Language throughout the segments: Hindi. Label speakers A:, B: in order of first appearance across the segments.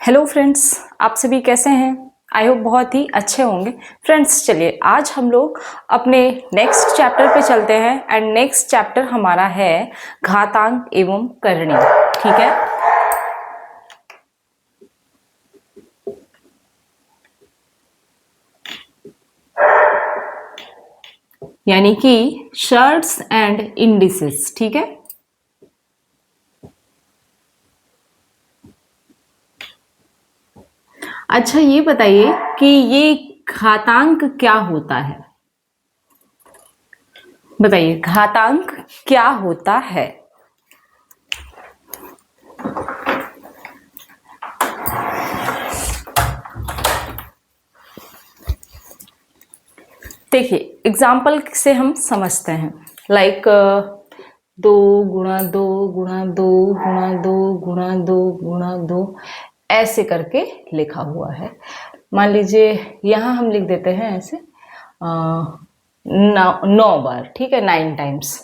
A: हेलो फ्रेंड्स, आप सभी कैसे हैं? आई होप बहुत ही अच्छे होंगे। फ्रेंड्स चलिए आज हम लोग अपने नेक्स्ट चैप्टर पे चलते हैं एंड नेक्स्ट चैप्टर हमारा है घातांक एवं करणी। ठीक है, यानी कि शर्ट्स एंड इंडिसेस। ठीक है, अच्छा ये बताइए कि ये घातांक क्या होता है? बताइए घातांक क्या होता है? देखिए एग्जाम्पल से हम समझते हैं। लाइक 2 × 2 × 2 × 2 × 2 ऐसे करके लिखा हुआ है। मान लीजिए यहाँ हम लिख देते हैं ऐसे 9 बार। ठीक है, 9 टाइम्स।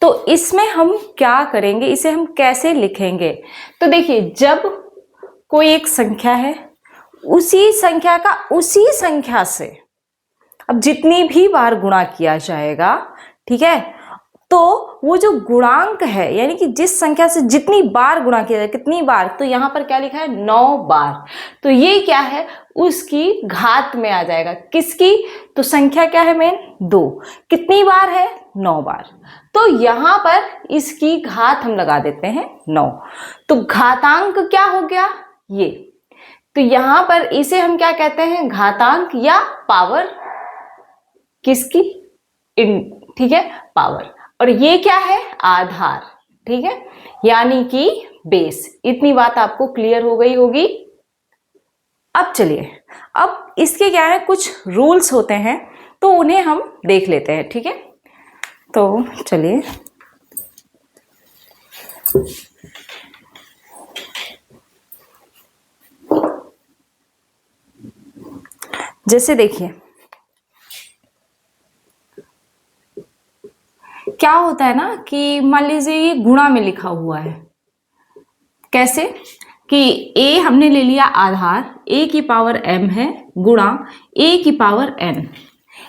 A: तो इसमें हम क्या करेंगे, इसे हम कैसे लिखेंगे? तो देखिए जब कोई एक संख्या है, उसी संख्या का उसी संख्या से अब जितनी भी बार गुणा किया जाएगा, ठीक है, तो वो जो गुणांक है यानी कि जिस संख्या से जितनी बार गुणा किया जाए, कितनी बार, तो यहां पर क्या लिखा है 9 बार। तो ये क्या है, उसकी घात में आ जाएगा। किसकी? तो संख्या क्या है मेन 2, कितनी बार है 9 बार। तो यहां पर इसकी घात हम लगा देते हैं 9। तो घातांक क्या हो गया ये। तो यहां पर इसे हम क्या कहते हैं, घातांक या पावर। किसकी? ठीक है, पावर। और ये क्या है, आधार। ठीक है, यानी कि बेस। इतनी बात आपको क्लियर हो गई होगी। अब चलिए, अब इसके क्या है, कुछ रूल्स होते हैं तो उन्हें हम देख लेते हैं। ठीक है, तो चलिए जैसे देखिए क्या होता है ना कि मान लीजिए ये गुणा में लिखा हुआ है। कैसे कि a हमने ले लिया आधार, a की पावर m है गुणा a की पावर n,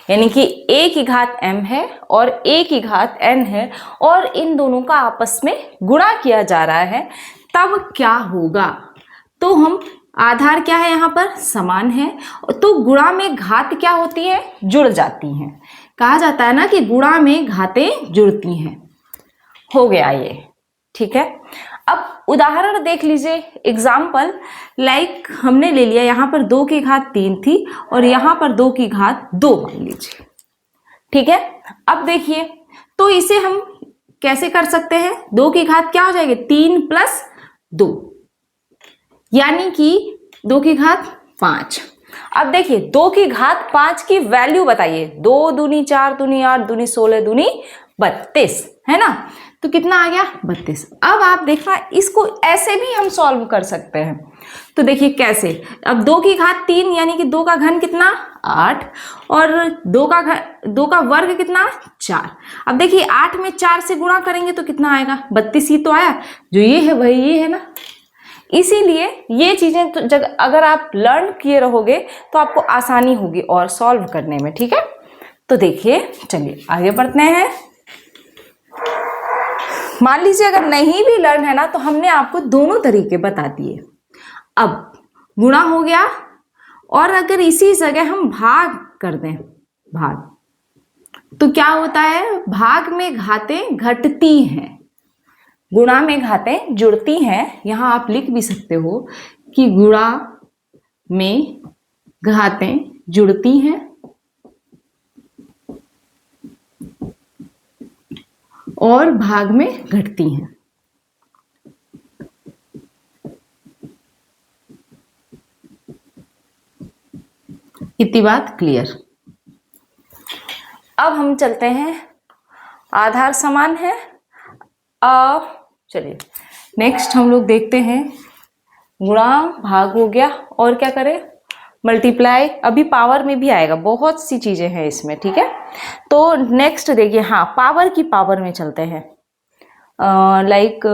A: यानी कि a की घात m है और a की घात n है, और इन दोनों का आपस में गुणा किया जा रहा है। तब क्या होगा, तो हम आधार क्या है यहाँ पर समान है, तो गुणा में घात क्या होती है, जुड़ जाती हैं। कहा जाता है ना कि गुणा में घातें जुड़ती हैं। हो गया ये। ठीक है, अब उदाहरण देख लीजिए। एग्जाम्पल लाइक हमने ले लिया यहाँ पर 2 की घात 3 थी और यहाँ पर 2 की घात 2 मान लीजिए। ठीक है, अब देखिए तो इसे हम कैसे कर सकते हैं, 2 की घात क्या हो जाएगी 3 + 2, यानी कि 2 की घात 5। अब देखिए 2 की घात 5 की वैल्यू बताइए। 2 दूनी 4 दूनी 8 दूनी 16 दूनी 32, है ना। तो कितना आ गया 32। अब आप देखना इसको ऐसे भी हम सॉल्व कर सकते हैं। तो देखिए कैसे, अब 2 की घात 3 यानी कि 2 का घन कितना 8 और 2 का वर्ग कितना 4। अब देखिए 8 में 4 से गुणा करेंगे तो कितना आएगा 32 ही तो आया। जो ये है वही ये है ना। इसीलिए ये चीजें तो जब अगर आप लर्न किए रहोगे तो आपको आसानी होगी और सॉल्व करने में। ठीक है, तो देखिए चलिए आगे बढ़ते हैं। मान लीजिए अगर नहीं भी लर्न है ना, तो हमने आपको दोनों तरीके बता दिए। अब गुणा हो गया, और अगर इसी जगह हम भाग कर दें, भाग, तो क्या होता है, भाग में घातें घटती हैं, गुणा में घातें जुड़ती हैं। यहां आप लिख भी सकते हो कि गुणा में घातें जुड़ती हैं और भाग में घटती हैं। इतनी बात क्लियर। अब हम चलते हैं, आधार समान है। चलिए नेक्स्ट हम लोग देखते हैं, गुणा भाग हो गया, और क्या करें मल्टीप्लाई। अभी पावर में भी आएगा, बहुत सी चीजें हैं इसमें। ठीक है, तो नेक्स्ट देखिए, हाँ पावर की पावर में चलते हैं। लाइक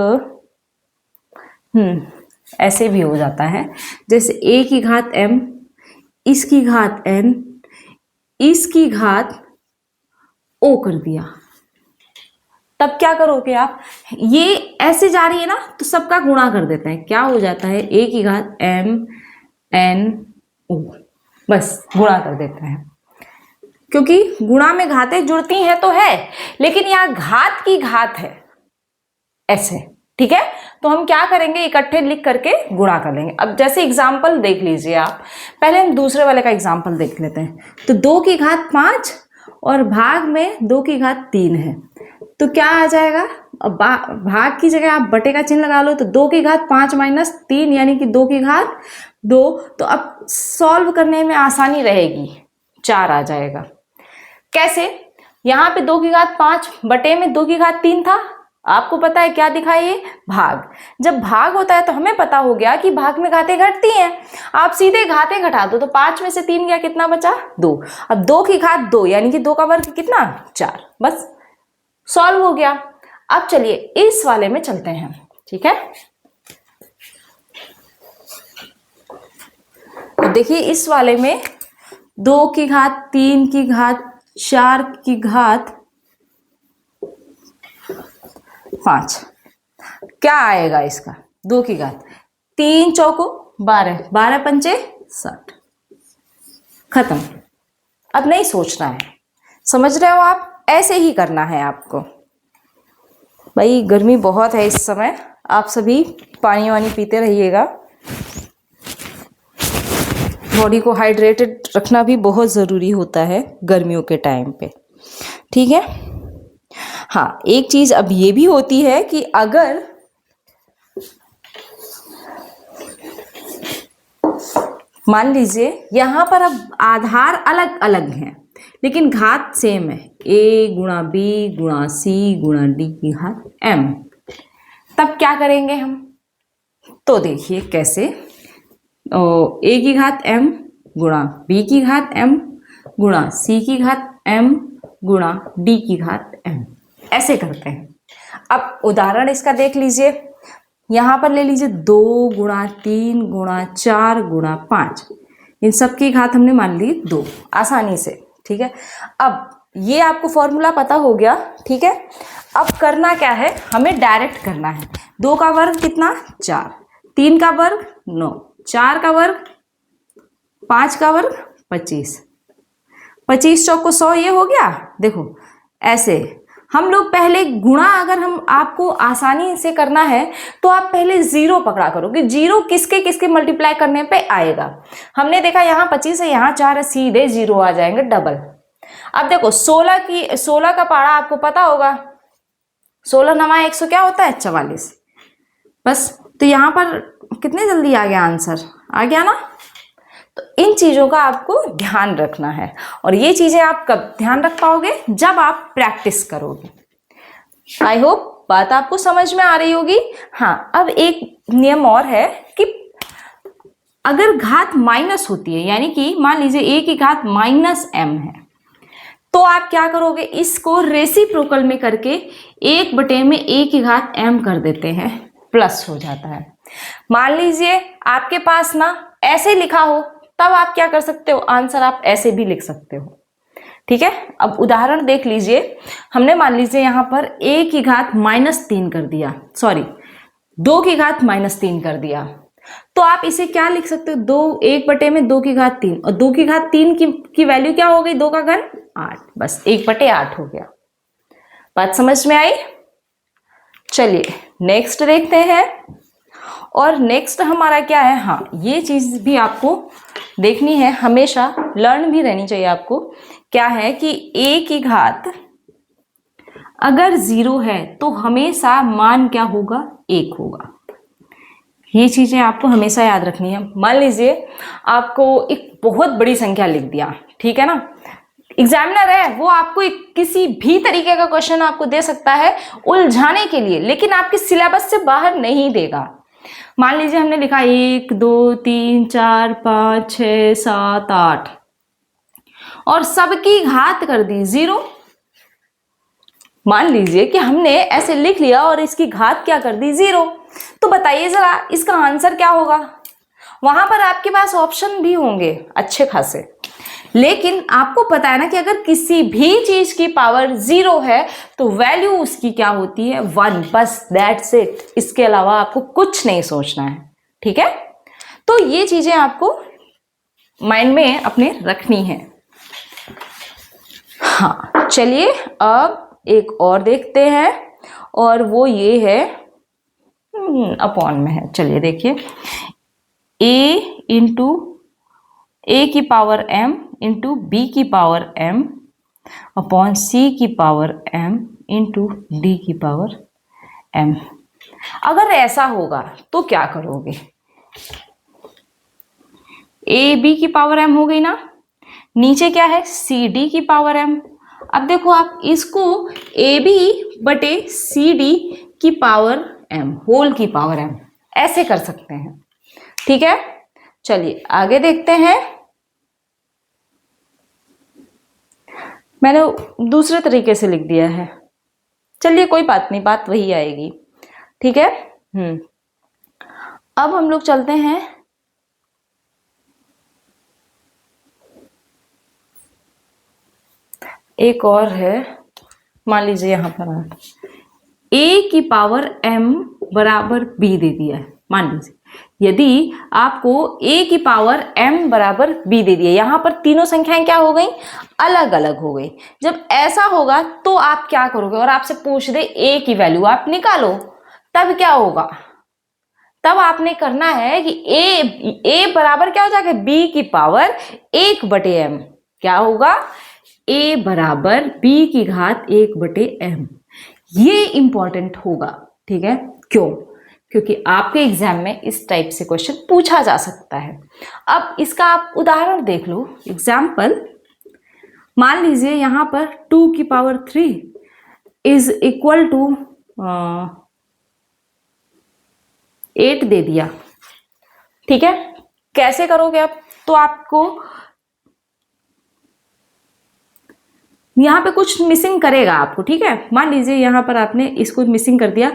A: ऐसे भी हो जाता है, जैसे a की घात m, इसकी घात n, इसकी घात o कर दिया। तब क्या करोगे आप, ये ऐसे जा रही है ना तो सबका गुणा कर देते हैं, क्या हो जाता है a की घात m n o, बस गुणा कर देते हैं, क्योंकि गुणा में घातें जुड़ती हैं तो है, लेकिन यहाँ घात की घात है ऐसे, ठीक है। तो हम क्या करेंगे, इकट्ठे लिख करके गुणा कर लेंगे। अब जैसे एग्जाम्पल देख लीजिए आप, पहले हम दूसरे वाले का एग्जाम्पल देख लेते हैं। तो 2 की घात 5 और भाग में 2 की घात 3 है, तो क्या आ जाएगा, अब भाग की जगह आप बटे का चिन्ह लगा लो, तो 2 की घात 5 माइनस 3 यानी कि 2 की घात 2। तो अब सॉल्व करने में आसानी रहेगी, 4 आ जाएगा। कैसे, यहाँ पे 2 की घात 5 बटे में 2 की घात 3 था, आपको पता है क्या दिखा ये, भाग। जब भाग होता है तो हमें पता हो गया कि भाग में घातें घटती हैं, आप सीधे घातें घटा दो, तो 5 में से 3 गया, कितना बचा 2। अब 2 की घात 2 यानी कि 2 का वर्ग कितना 4, बस सॉल्व हो गया। अब चलिए इस वाले में चलते हैं, ठीक है। तो देखिए इस वाले में 2 की घात 3 की घात 4 की घात 5, क्या आएगा इसका, 2 की घात 3 चौको 12, 12 पंचे 60, खत्म। अब नहीं सोचना है, समझ रहे हो आप, ऐसे ही करना है आपको। भाई गर्मी बहुत है इस समय, आप सभी पानी वानी पीते रहिएगा, बॉडी को हाइड्रेटेड रखना भी बहुत ज़रूरी होता है गर्मियों के टाइम पे, ठीक है। हाँ, एक चीज़ अब ये भी होती है कि अगर मान लीजिए यहाँ पर अब आधार अलग अलग हैं लेकिन घात सेम है, a गुणा b गुणा c गुणा d की घात m, तब क्या करेंगे हम, तो देखिए कैसे, a की घात m गुणा b की घात m गुणा c की घात m गुणा d की घात m, ऐसे करते हैं। अब उदाहरण इसका देख लीजिए, यहाँ पर ले लीजिए 2 गुणा 3 गुणा 4 गुणा 5, इन सब की घात हमने मान ली 2 आसानी से, ठीक है। अब ये आपको फॉर्मूला पता हो गया, ठीक है। अब करना क्या है, हमें डायरेक्ट करना है। 2 का वर्ग कितना 4, 3 का वर्ग 9, 4 का वर्ग 5 का वर्ग 25, 25 चौको 100, ये हो गया। देखो ऐसे हम लोग पहले गुणा, अगर हम आपको आसानी से करना है तो आप पहले जीरो पकड़ा करोगे, जीरो किसके किसके मल्टीप्लाई करने पे आएगा। हमने देखा यहाँ 25 है, यहाँ 4 है, सीधे जीरो आ जाएंगे डबल। अब देखो 16 का पारा आपको पता होगा, 16 9 100 क्या होता है 44, बस। तो यहाँ पर कितने जल्दी आ गया आंसर, आ गया ना। तो इन चीजों का आपको ध्यान रखना है, और ये चीजें आप कब ध्यान रख पाओगे, जब आप प्रैक्टिस करोगे। आई होप बात आपको समझ में आ रही होगी। हाँ, अब एक नियम और है कि अगर घात माइनस होती है, यानी कि मान लीजिए a की घात माइनस m है, तो आप क्या करोगे, इसको रेसिप्रोकल में करके 1 बटे में a की घात m कर देते हैं, प्लस हो जाता है। मान लीजिए आपके पास ना ऐसे लिखा हो, तब आप क्या कर सकते हो, आंसर आप ऐसे भी लिख सकते हो, ठीक है। अब उदाहरण देख लीजिए, हमने मान लीजिए यहाँ पर a की घात -3 कर दिया, सॉरी 2 की घात -3 कर दिया, तो आप इसे क्या लिख सकते हो, 1 बटे में 2 की घात 3, और 2 की घात 3 की वैल्यू क्या हो गई, 2 का घन 8, बस 1 बटे 8 हो गया। बात समझ में आई। चलिए नेक्स्ट देखते हैं, और नेक्स्ट हमारा क्या है, हाँ ये चीज भी आपको देखनी है, हमेशा लर्न भी रहनी चाहिए आपको। क्या है कि a की घात अगर 0 है तो हमेशा मान क्या होगा, 1 होगा। ये चीजें आपको हमेशा याद रखनी है। मान लीजिए आपको एक बहुत बड़ी संख्या लिख दिया, ठीक है ना, एग्जामिनर है वो आपको किसी भी तरीके का क्वेश्चन आपको दे सकता है उलझाने के लिए, लेकिन आपके सिलेबस से बाहर नहीं देगा। मान लीजिए हमने लिखा 1 2 3 4 5 6 7 8 और सबकी घात कर दी 0, मान लीजिए कि हमने ऐसे लिख लिया और इसकी घात क्या कर दी 0, तो बताइए जरा इसका आंसर क्या होगा। वहां पर आपके पास ऑप्शन भी होंगे अच्छे खासे, लेकिन आपको पता है ना कि अगर किसी भी चीज की पावर 0 है तो वैल्यू उसकी क्या होती है 1, बस दैट्स इट। इसके अलावा आपको कुछ नहीं सोचना है, ठीक है। तो ये चीजें आपको माइंड में अपने रखनी है। हाँ चलिए अब एक और देखते हैं, और वो ये है अपॉन में है। चलिए देखिए, a इंटू ए की पावर m इंटू बी की पावर m अपॉन c की पावर m इंटू डी की पावर m। अगर ऐसा होगा तो क्या करोगे? ए बी की पावर m हो गई ना, नीचे क्या है सी डी की पावर m। अब देखो आप इसको ए बी बटे सी डी की पावर m होल की पावर m ऐसे कर सकते हैं, ठीक है। चलिए आगे देखते हैं। मैंने दूसरे तरीके से लिख दिया है, चलिए कोई बात नहीं, बात वही आएगी, ठीक है। अब हम लोग चलते हैं एक और है। मान लीजिए यहां पर a की पावर m बराबर b दे दिया है। मान लीजिए यदि आपको a की पावर m बराबर b दे दिया, यहां पर तीनों संख्याएं क्या हो गई, अलग अलग हो गई। जब ऐसा होगा तो आप क्या करोगे, और आपसे पूछ दे a की वैल्यू आप निकालो, तब क्या होगा? तब आपने करना है कि a बराबर क्या हो जाएगा b की पावर 1 बटे m। क्या होगा? a बराबर b की घात 1 बटे m। ये इंपॉर्टेंट होगा, ठीक है। क्यों? क्योंकि आपके एग्जाम में इस टाइप से क्वेश्चन पूछा जा सकता है। अब इसका आप उदाहरण देख लो, एग्जाम्पल। मान लीजिए यहां पर 2 की पावर 3 इज इक्वल टू 8 दे दिया, ठीक है। कैसे करोगे आप? तो आपको यहां पे कुछ मिसिंग करेगा आपको, ठीक है। मान लीजिए यहां पर आपने इसको मिसिंग कर दिया,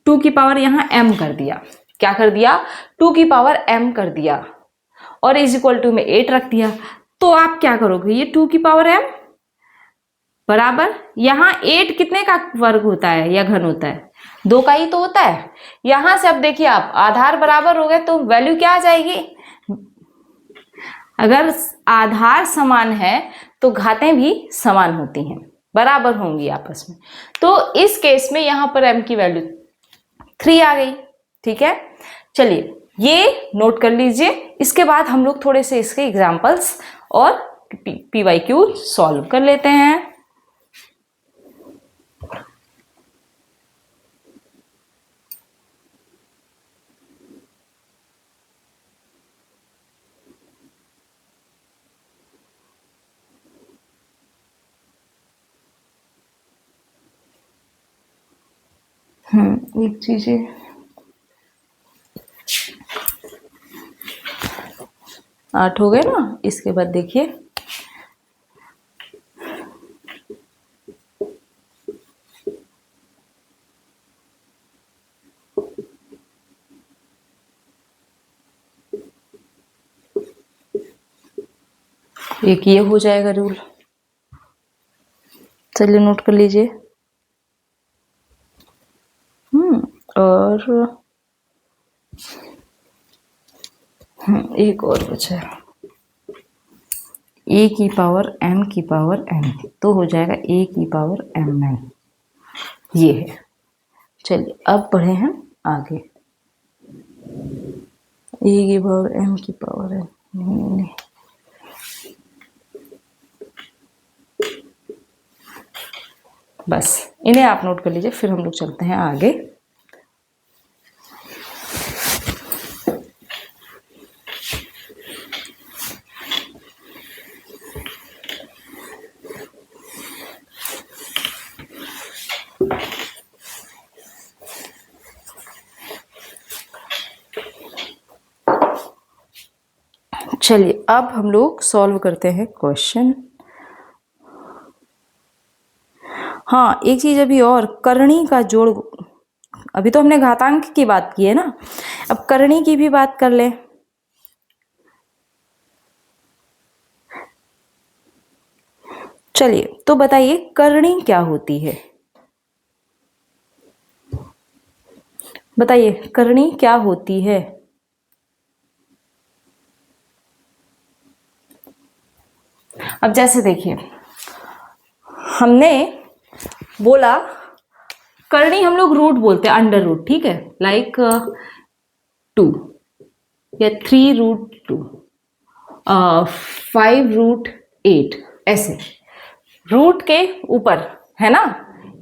A: 2 की पावर यहां m कर दिया। क्या कर दिया? 2 की पावर m कर दिया और इज इक्वल टू में 8 रख दिया। तो आप क्या करोगे? ये 2 की पावर m बराबर यहां 8 कितने का वर्ग होता है या घन होता है? 2 का ही तो होता है। यहां से अब देखिए आप आधार बराबर हो गए तो वैल्यू क्या आ जाएगी? अगर आधार समान है तो घातें भी समान होती हैं, बराबर होंगी आपस में। तो इस केस में यहां पर m की वैल्यू 3 आ गई, ठीक है। चलिए ये नोट कर लीजिए। इसके बाद हम लोग थोड़े से इसके एग्जांपल्स और PYQ सॉल्व कर लेते हैं। एक चीज 8 हो गए ना। इसके बाद देखिए एक ये हो जाएगा रूल, चलिए नोट कर लीजिए। और एक और बचा है, a की पावर m की पावर n, तो हो जाएगा a की पावर mn, ये है। चलिए अब बढ़े हैं आगे। a की पावर m की पावर n, नहीं। बस इन्हें आप नोट कर लीजिए, फिर हम लोग चलते हैं आगे। चलिए अब हम लोग सॉल्व करते हैं क्वेश्चन। हाँ, एक चीज अभी और, करणी का जोड़। अभी तो हमने घातांक की बात की है ना, अब करणी की भी बात कर ले। चलिए, तो बताइए करणी क्या होती है? बताइए करणी क्या होती है? अब जैसे देखिए, हमने बोला करणी हम लोग रूट बोलते हैं, अंडर रूट, ठीक है, लाइक 2 या 3√2, 5√8, ऐसे रूट के ऊपर, है ना।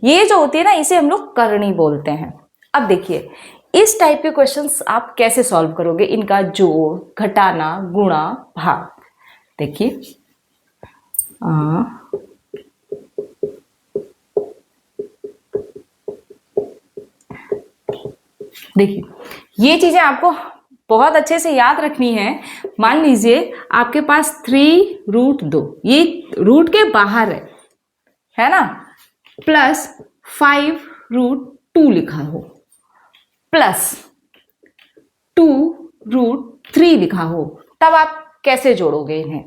A: ये जो होती है ना, इसे हम लोग करणी बोलते हैं। अब देखिए, इस टाइप के क्वेश्चंस आप कैसे सॉल्व करोगे, इनका जोड़, घटाना, गुणा, भाग। देखिए, देखिए ये चीजें आपको बहुत अच्छे से याद रखनी है। मान लीजिए आपके पास 3√2, ये रूट के बाहर है ना, प्लस 5√2 लिखा हो, प्लस 2√3 लिखा हो, तब आप कैसे जोड़ोगे इन्हें?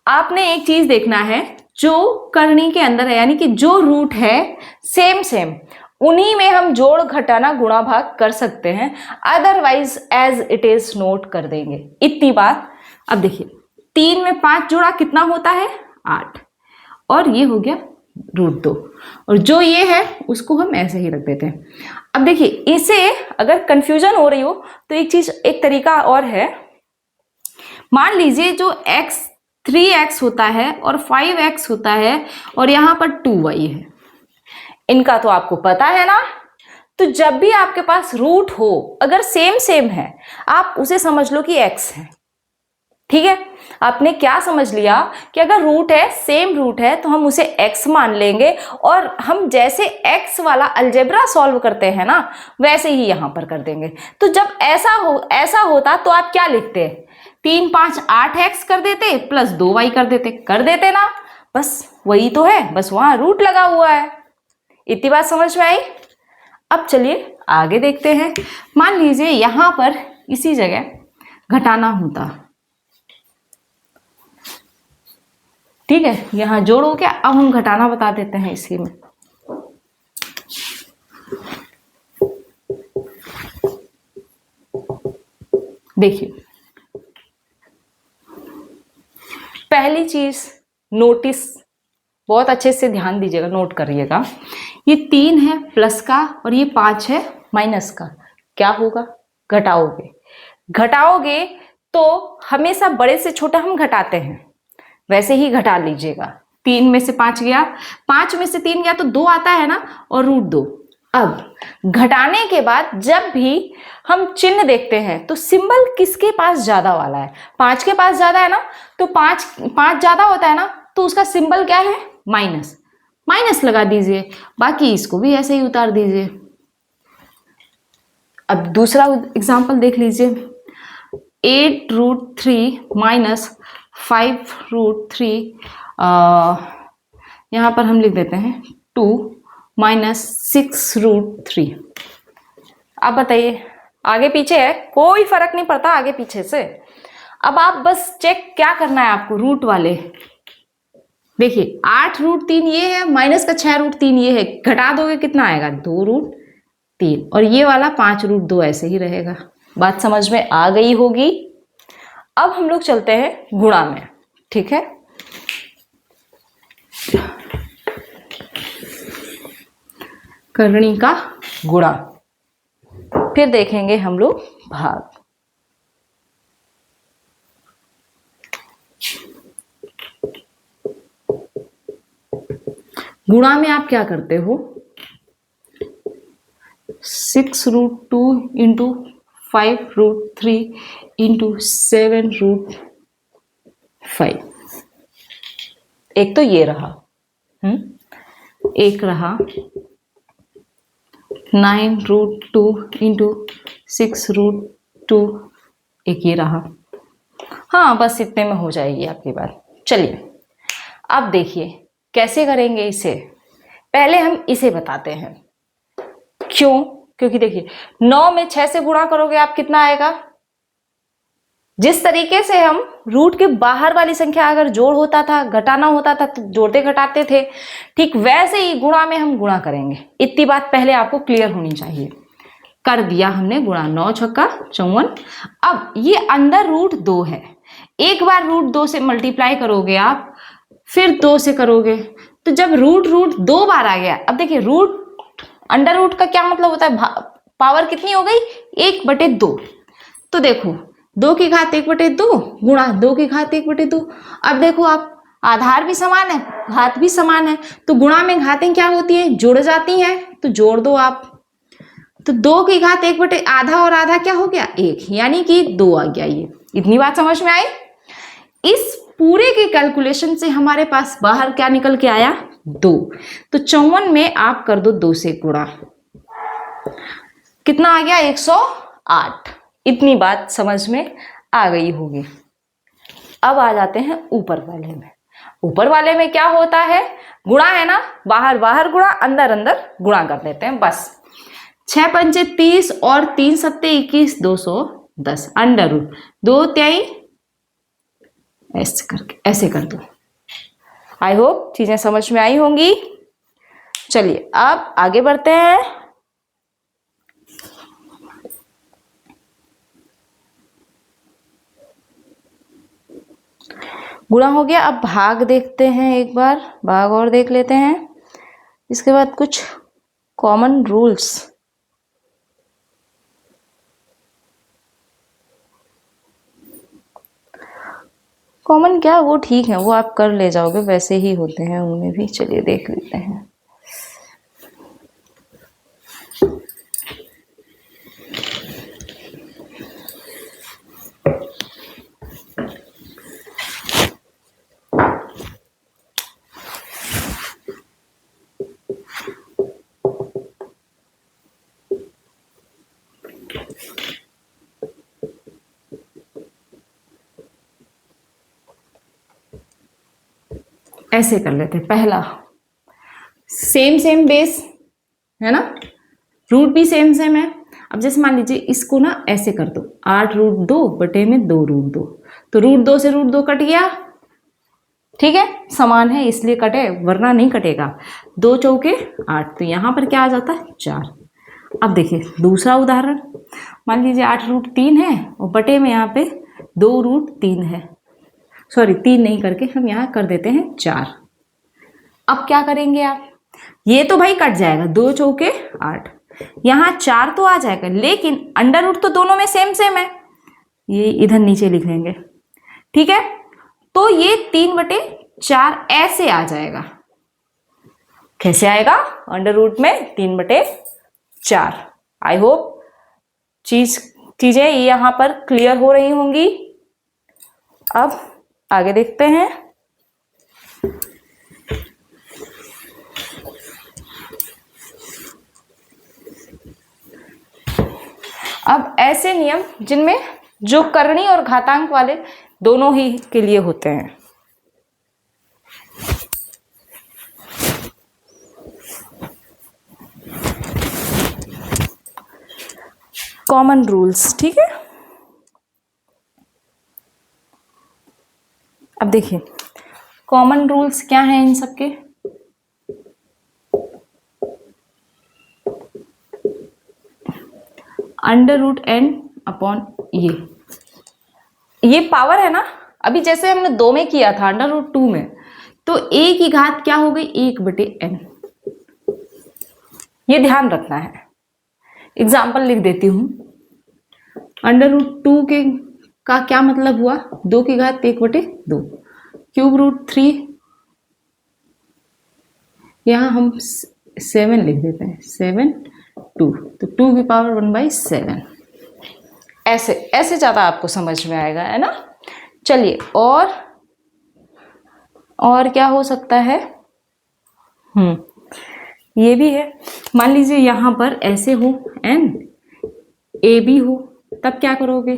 A: आपने एक चीज देखना है, जो करनी के अंदर है, यानी कि जो रूट है सेम सेम, उन्हीं में हम जोड़, घटाना, गुणा, भाग कर सकते हैं, otherwise as it is note कर देंगे, इतनी बात। अब देखिए, 3 में 5 जोड़ा कितना होता है? 8, और ये हो गया √2, और जो ये है उसको हम ऐसे ही रख देते हैं। अब देखिए, इसे अगर कंफ्यूजन हो रही हो तो एक चीज, एक तरीका और है। मान लीजिए जो x 3x होता है और 5x होता है, और यहां पर 2y है, इनका तो आपको पता है ना। तो जब भी आपके पास रूट हो, अगर सेम सेम है, आप उसे समझ लो कि x है, ठीक है। आपने क्या समझ लिया कि अगर रूट है, सेम रूट है, तो हम उसे x मान लेंगे, और हम जैसे x वाला अलजेब्रा सॉल्व करते हैं ना, वैसे ही यहां पर कर देंगे। तो जब ऐसा होता तो आप क्या लिखते? 3 5 8x कर देते, प्लस 2y कर देते ना, बस वही तो है, बस वहां रूट लगा हुआ है। इतनी बात समझ में आई? अब चलिए आगे देखते हैं। मान लीजिए यहां पर इसी जगह घटाना होता, ठीक है, यहां जोड़ हो गया, अब हम घटाना बता देते हैं इसी में। देखिए, पहली चीज नोटिस, बहुत अच्छे से ध्यान दीजिएगा, नोट करिएगा, ये 3 है प्लस का और ये 5 है माइनस का, क्या होगा? घटाओगे तो हमेशा बड़े से छोटा हम घटाते हैं, वैसे ही घटा लीजिएगा। 3 में से 5 गया, 5 में से 3 गया तो 2 आता है ना, और √2। अब घटाने के बाद जब भी हम चिन्ह देखते हैं तो सिंबल किसके पास ज्यादा वाला है? 5 के पास ज्यादा है ना, तो 5 ज्यादा होता है ना, तो उसका सिंबल क्या है? माइनस, माइनस लगा दीजिए, बाकी इसको भी ऐसे ही उतार दीजिए। अब दूसरा एग्जांपल देख लीजिए, 8√3 माइनस 5√3, यहां पर हम लिख देते हैं 2 माइनस 6√3। अब बताइए, आगे पीछे है, कोई फर्क नहीं पड़ता आगे पीछे से। अब आप बस चेक क्या करना है आपको, रूट वाले। देखिए 8√3 ये है, माइनस का 6√3 ये है, घटा दोगे कितना आएगा? 2√3, और ये वाला 5√2 ऐसे ही रहेगा। बात समझ में आ गई होगी। अब हम लोग चलते हैं गुणा में, ठीक है। करणी का गुणा, फिर देखेंगे हम लोग भाग। गुणा में आप क्या करते हो? 6√2 इंटू 5√3 इंटू 7√5। एक तो ये रहा, एक रहा 9√2 इंटू 6√2, एक ये रहा। हाँ, बस इतने में हो जाएगी आपकी बात। चलिए अब देखिए कैसे करेंगे इसे। पहले हम इसे बताते हैं। क्यों? क्योंकि देखिए 9 में 6 से गुणा करोगे आप कितना आएगा? जिस तरीके से हम रूट के बाहर वाली संख्या अगर जोड़ होता था, घटाना होता था तो जोड़ते घटाते थे, ठीक वैसे ही गुणा में हम गुणा करेंगे। इतनी बात पहले आपको क्लियर होनी चाहिए। कर दिया हमने गुणा, 9 छक्का 54। अब ये अंदर रूट 2 है, एक बार रूट 2 से मल्टीप्लाई करोगे आप, फिर 2 से करोगे, तो जब रूट 2 बार आ गया, अब देखिए रूट अंडर रूट का क्या मतलब होता है? पावर कितनी हो गई? 1/2। तो देखो 2 की घात 1/2 गुणा 2 की घात 1/2। अब देखो आप, आधार भी समान है, घात भी समान है, तो गुणा में घातें क्या होती है? जुड़ जाती हैं, तो जोड़ दो आप। तो 2 की घात 1/, आधा और आधा क्या हो गया? 1, यानी कि 2 आ गया। ये इतनी बात समझ में आई? इस पूरे के कैलकुलेशन से हमारे पास बाहर क्या निकल के आया? 2। तो 54 में आप कर दो 2 से गुणा, कितना आ गया? 108। इतनी बात समझ में आ गई होगी। अब आ जाते हैं ऊपर वाले में। ऊपर वाले में क्या होता है? गुणा है ना, बाहर बाहर गुणा, अंदर अंदर गुणा कर देते हैं बस। 6 पंचे 30 और 3 सत्ते 21, 210 अंडर रूट 2 त्याई, ऐसे करके ऐसे कर दो। आई होप चीजें समझ में आई होंगी। चलिए अब आगे बढ़ते हैं। गुणा हो गया, अब भाग देखते हैं, एक बार भाग और देख लेते हैं। इसके बाद कुछ कॉमन रूल्स। कॉमन क्या, वो ठीक है, वो आप कर ले जाओगे, वैसे ही होते हैं उनमें भी। चलिए देख लेते हैं। ऐसे कर लेते हैं। पहला सेम बेस है ना, रूट भी सेम है। अब जैसे मान लीजिए इसको ना ऐसे कर दो, 8√2/2 तो √2 से √2 कट गया, ठीक है, समान है इसलिए कटे, वरना नहीं कटेगा। 2 चौके 8, तो यहां पर क्या आ जाता है? 4। अब देखिए दूसरा उदाहरण, मान लीजिए 8√3 है और बटे में यहाँ पे 2√3 है, सॉरी 3 नहीं करके हम यहाँ कर देते हैं 4। अब क्या करेंगे आप? ये तो भाई कट जाएगा, 2 चौके 8, यहाँ 4 तो आ जाएगा, लेकिन अंडर रूट तो दोनों में सेम है, ये इधर नीचे लिख लेंगे, ठीक है। तो ये 3/4 ऐसे आ जाएगा। कैसे आएगा? अंडर रूट में 3/4। आई होप चीजें यहां पर क्लियर हो रही होंगी। अब आगे देखते हैं। अब ऐसे नियम जिनमें जो करणी और घातांक वाले दोनों ही के लिए होते हैं। कॉमन रूल्स, ठीक है। अब देखिए कॉमन रूल्स क्या हैं इन सबके। √n/, ये पावर है ना, अभी जैसे हमने 2 में किया था √2 में, तो a की घात क्या हो गई? 1/n। ये ध्यान रखना है। एग्जाम्पल लिख देती हूं। √2 के का क्या मतलब हुआ? 2 की घात 1/2। √3, यहां हम 7 लिख देते हैं, 7 2, तो 2 की पावर 1/7। ऐसे ऐसे ज्यादा आपको समझ में आएगा, है ना। चलिए और क्या हो सकता है? ये भी है। मान लीजिए यहां पर ऐसे हो n, a b हो, तब क्या करोगे?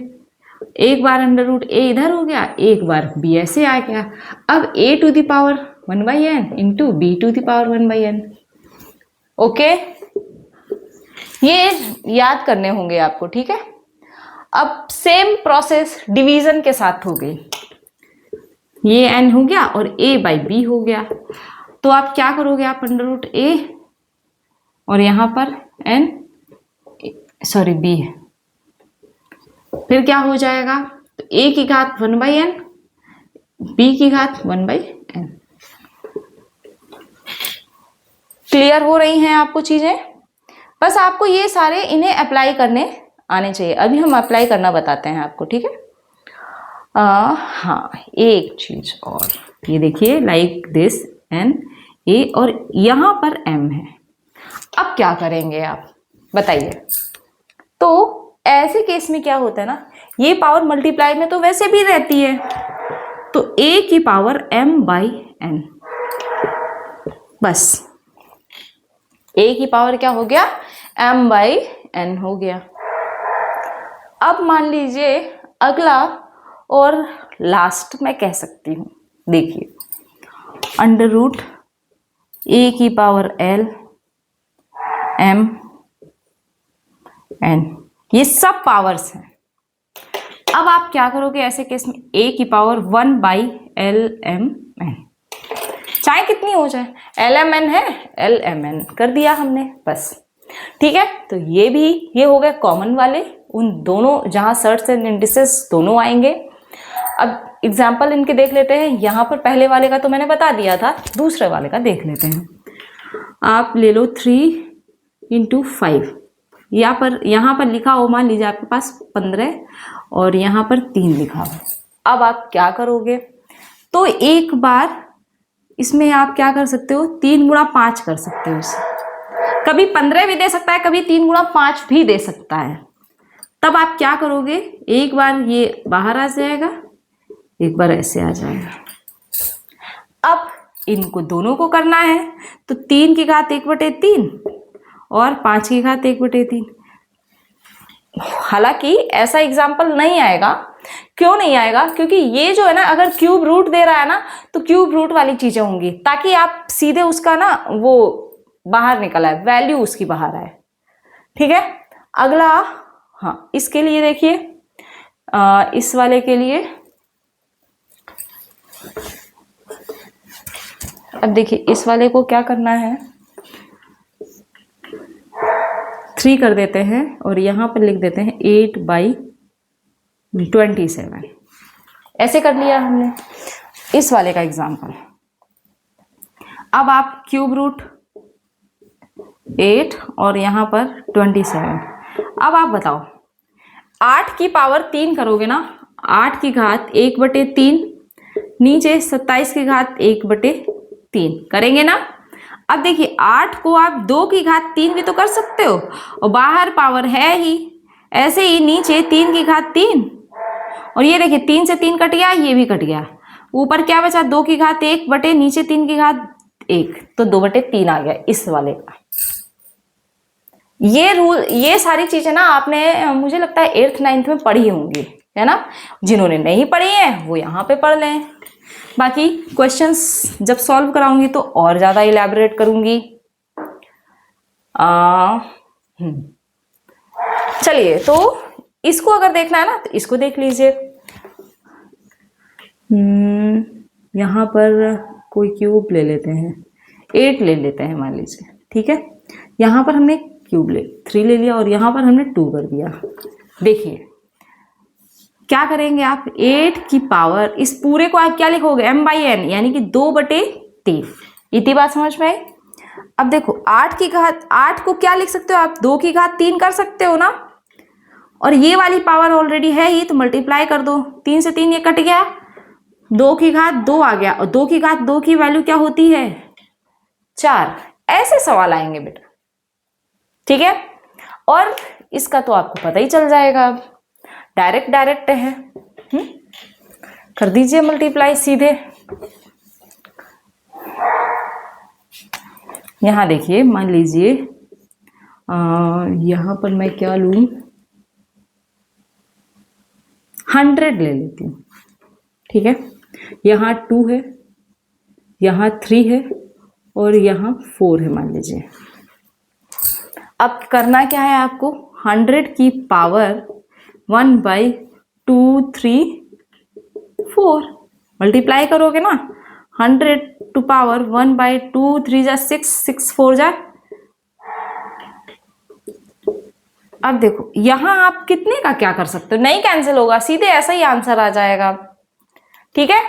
A: एक बार √a इधर हो गया, एक बार b ऐसे आ गया। अब a⁴ 1/n into b⁴ 1/n, okay, ये याद करने होंगे आपको, ठीक है। अब सेम प्रोसेस डिवीजन के साथ हो गई, ये n हो गया और a बाई b हो गया, तो आप क्या करोगे, आप अंडर रूट a और यहां पर n सॉरी b है, फिर क्या हो जाएगा, तो a की घात 1/n, b की घात 1/n। क्लियर हो रही हैं आपको चीजें? बस आपको ये सारे इन्हें अप्लाई करने आने चाहिए। अभी हम अप्लाई करना बताते हैं आपको, ठीक है। हाँ, एक चीज और, ये देखिए लाइक दिस n a और यहां पर m है। अब क्या करेंगे आप बताइए। तो ऐसे केस में क्या होता है ना, ये पावर मल्टीप्लाई में तो वैसे भी रहती है, तो a की पावर m/n, बस a की पावर क्या हो गया, m/n हो गया। अब मान लीजिए अगला और लास्ट मैं कह सकती हूं, देखिए अंडर रूट a की पावर l m n, ये सब पावर्स हैं। अब आप क्या करोगे ऐसे केस में, a की पावर 1/l/m/n, चाहे कितनी हो जाए, lmn है lmn कर दिया हमने, बस ठीक है। तो ये हो गए कॉमन वाले, उन दोनों जहां सर्ट्स एंड इंडिसेस दोनों आएंगे। अब एग्जाम्पल इनके देख लेते हैं। यहां पर पहले वाले का तो मैंने बता दिया था, दूसरे वाले का देख लेते हैं। आप ले लो 3 × 5, यहाँ पर लिखा हो, मान लीजिए आपके पास 15 और यहाँ पर 3 लिखा हो। अब आप क्या करोगे, तो एक बार इसमें आप क्या कर सकते हो, 3 × 5 कर सकते हो इसे, कभी 15 भी दे सकता है, कभी 3 × 5 भी दे सकता है। तब आप क्या करोगे, एक बार ये बाहर आ जाएगा, एक बार ऐसे आ जाएगा। अब इनको दोनों को करना है, तो 3 की घात 1/3 और 5 की घात 1/3। हालांकि ऐसा एग्जाम्पल नहीं आएगा, क्यों नहीं आएगा, क्योंकि ये जो है ना, अगर क्यूब रूट दे रहा है ना, तो क्यूब रूट वाली चीजें होंगी, ताकि आप सीधे उसका ना वो बाहर निकल आए, वैल्यू उसकी बाहर आए, ठीक है। अगला, हाँ इसके लिए देखिए, इस वाले के लिए अब देखिए, इस वाले को क्या करना है, 3 कर देते हैं और यहां पर लिख देते हैं 8/27, ऐसे कर लिया हमने इस वाले का एग्जाम्पल। अब आप क्यूब रूट 8 और यहां पर 27, अब आप बताओ 8 की पावर 3 करोगे ना, 8 की घात 1/3, नीचे 27 की घात 1/3 करेंगे ना। अब देखिए 8 को आप 2 की घात 3 भी तो कर सकते हो, और बाहर पावर है ही, ऐसे ही नीचे 3 की घात 3, और ये देखिए 3 से 3 कट गया, ये भी कट गया, ऊपर क्या बचा, 2 की घात 1 बटे नीचे 3 की घात 1, तो 2/3 आ गया इस वाले का। ये रूल, ये सारी चीजें ना आपने मुझे लगता है 8th 9th में पढ़ी होंगी, है ना। जिन्होंने नहीं पढ़ी है वो यहाँ पे पढ़ लें, बाकी क्वेश्चंस जब सॉल्व कराऊंगी तो और ज्यादा इलैबोरेट करूंगी। चलिए, तो इसको अगर देखना है ना, तो इसको देख लीजिए। यहाँ पर कोई क्यूब ले लेते हैं, 8 ले लेते हैं मान लीजिए, ठीक है। यहाँ पर हमने क्यूब 3 ले लिया और यहाँ पर हमने 2 कर दिया। देखिए क्या करेंगे आप, 8 की पावर, इस पूरे को आप क्या लिखोगे, m/n, यानी कि 2/3। इतनी बात समझ में आई। अब देखो 8 की घात, 8 को क्या लिख सकते हो आप, 2 की घात 3 कर सकते हो ना, और ये वाली पावर ऑलरेडी है ही, तो मल्टीप्लाई कर दो, 3 से 3 ये कट गया, 2 की घात 2 आ गया, और 2 की घात 2 की वैल्यू क्या होती है, 4। ऐसे सवाल आएंगे बेटा, ठीक है। और इसका तो आपको पता ही चल जाएगा, अब डायरेक्ट है, कर दीजिए मल्टीप्लाई सीधे। यहां देखिए, मान लीजिए यहां पर मैं क्या लूं, 100 ले लेती हूँ, ठीक है। यहाँ 2 है, यहाँ 3 है और यहाँ 4 है मान लीजिए, अब करना क्या है आपको, 100 की पावर 1/2 3 4 मल्टीप्लाई करोगे ना, 100 टू पावर 1/2 3 जा 6 6 4 जा। अब देखो यहां आप कितने का क्या कर सकते हो, नहीं कैंसिल होगा, सीधे ऐसा ही आंसर आ जाएगा। ठीक है,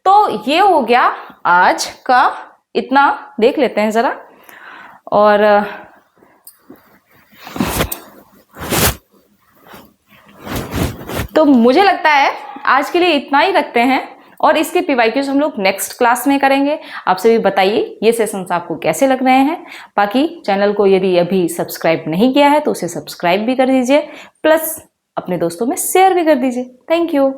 A: तो ये हो गया आज का, इतना देख लेते हैं जरा। और तो मुझे लगता है आज के लिए इतना ही रखते हैं, और इसके पीवाईक्यूज हम लोग नेक्स्ट क्लास में करेंगे। आप सभी बताइए ये सेशंस आपको कैसे लग रहे हैं। बाकी चैनल को यदि अभी सब्सक्राइब नहीं किया है तो उसे सब्सक्राइब भी कर दीजिए, प्लस अपने दोस्तों में शेयर भी कर दीजिए। Thank you.